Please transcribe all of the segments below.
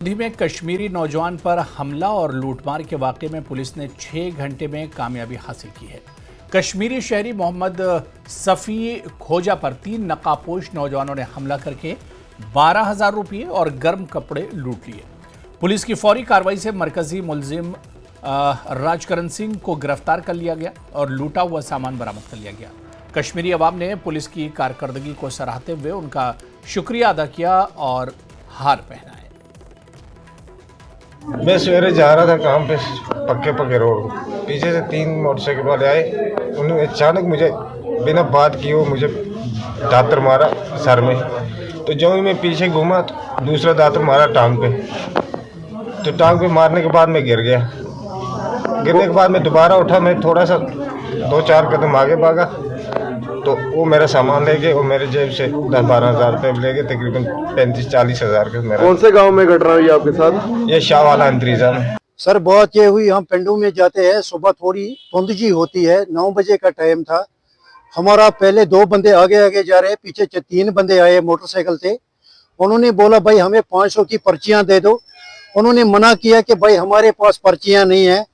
दिल्ली में कश्मीरी नौजवान पर हमला और लूटमार के वाकये में पुलिस ने 6 घंटे में कामयाबी हासिल की है। कश्मीरी शहरी मोहम्मद सफ़ी खोजा पर 3 नकाबपोश नौजवानों ने हमला करके 12,000 रुपये और गर्म कपड़े लूट लिए। पुलिस की फौरी कार्रवाई से मरकजी मुलजिम राजकरण सिंह को गिरफ्तार कर लिया गया और लूटा हुआ सामान बरामद कर लिया गया। कश्मीरी अवाम ने पुलिस की कारकर्दगी को सराहते हुए उनका शुक्रिया अदा किया और हार पहनाए। मैं सवेरे जा रहा था काम पे, पक्के रोड, पीछे से 3 मोटरसाइकिल वाले आए। उन्होंने अचानक मुझे बिना बात किए वो मुझे दातर मारा सर में। तो जो ही मैं पीछे घूमा तो दूसरा दातर मारा टांग पे। तो टांग पे मारने के बाद मैं गिर गया। गिरने के बाद मैं दोबारा उठा। मैं थोड़ा सा 2-4 कदम आगे भागा तो वो मेरा सामान ले गए और मेरे जेब से 10-12 हज़ार रुपये ले गए, तकरीबन 35-40 हज़ार का मेरा। कौन से गांव में घटना हुई आपके साथ? ये शाह वाला अंतरीजा में। सर बहुत ये हुई, हम पिंडों में जाते हैं, सुबह थोड़ी धुंधजी होती है, 9 बजे का टाइम था। हमारा पहले 2 बंदे आगे जा रहे, पीछे 3 बंदे आए मोटरसाइकिल से। उन्होंने बोला भाई हमें 500 की पर्चियां दे दो। उन्होंने मना किया कि भाई हमारे पास पर्चियां नहीं है।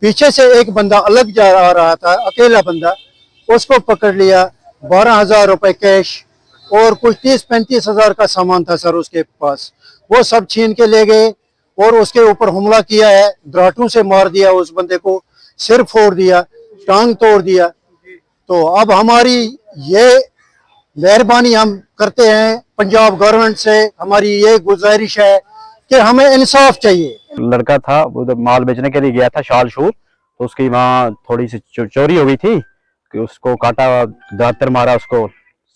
पीछे से एक बंदा अलग जा रहा था, अकेला बंदा, उसको पकड़ लिया। 12,000 रुपए कैश और कुछ 30-35 हज़ार का सामान था सर उसके पास। वो सब छीन के ले गए और उसके ऊपर हमला किया है। दराटों से मार दिया उस बंदे को, सिर फोड़ दिया, टांग तोड़ दिया। तो अब हमारी ये मेहरबानी हम करते हैं पंजाब गवर्नमेंट से, हमारी ये गुजारिश है कि हमें इंसाफ चाहिए। लड़का था उधर माल बेचने के लिए गया था शाल शूर, तो उसकी वहाँ थोड़ी सी चोरी हो गई थी कि उसको काटा, दातर मारा, उसको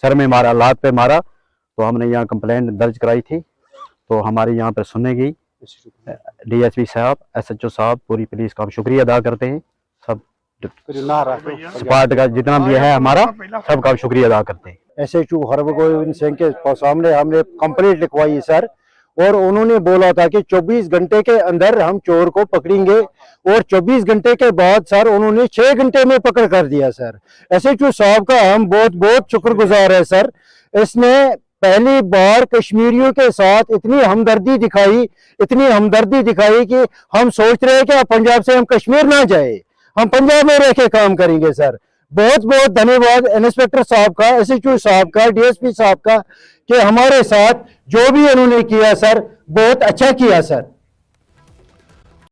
सर में मारा, लात पे मारा। तो हमने यहाँ कंप्लेंट दर्ज कराई थी। तो हमारी यहाँ पर सुनने गई डीएसपी साहब, एसएचओ साहब, पूरी पुलिस का हम शुक्रिया अदा करते हैं। सब स्क्वाड का जितना भी है हमारा, सबका हम शुक्रिया अदा करते हैं। एसएचओ हरगोविंद सिंह के सामने हमने कंप्लेंट लिखवाई सर, और उन्होंने बोला था कि 24 घंटे के अंदर हम चोर को पकड़ेंगे, और 24 घंटे के बाद सर उन्होंने 6 घंटे में पकड़ कर दिया सर। एसएचओ साहब का हम बहुत शुक्रगुजार है सर। इसने पहली बार कश्मीरियों के साथ इतनी हमदर्दी दिखाई कि हम सोच रहे हैं कि पंजाब से हम कश्मीर ना जाए, हम पंजाब में रह के काम करेंगे सर। बहुत धन्यवाद इंस्पेक्टर साहब का, एसएचओ साहब का, डीएसपी साहब का, कि हमारे साथ जो भी उन्होंने किया सर, बहुत अच्छा किया सर।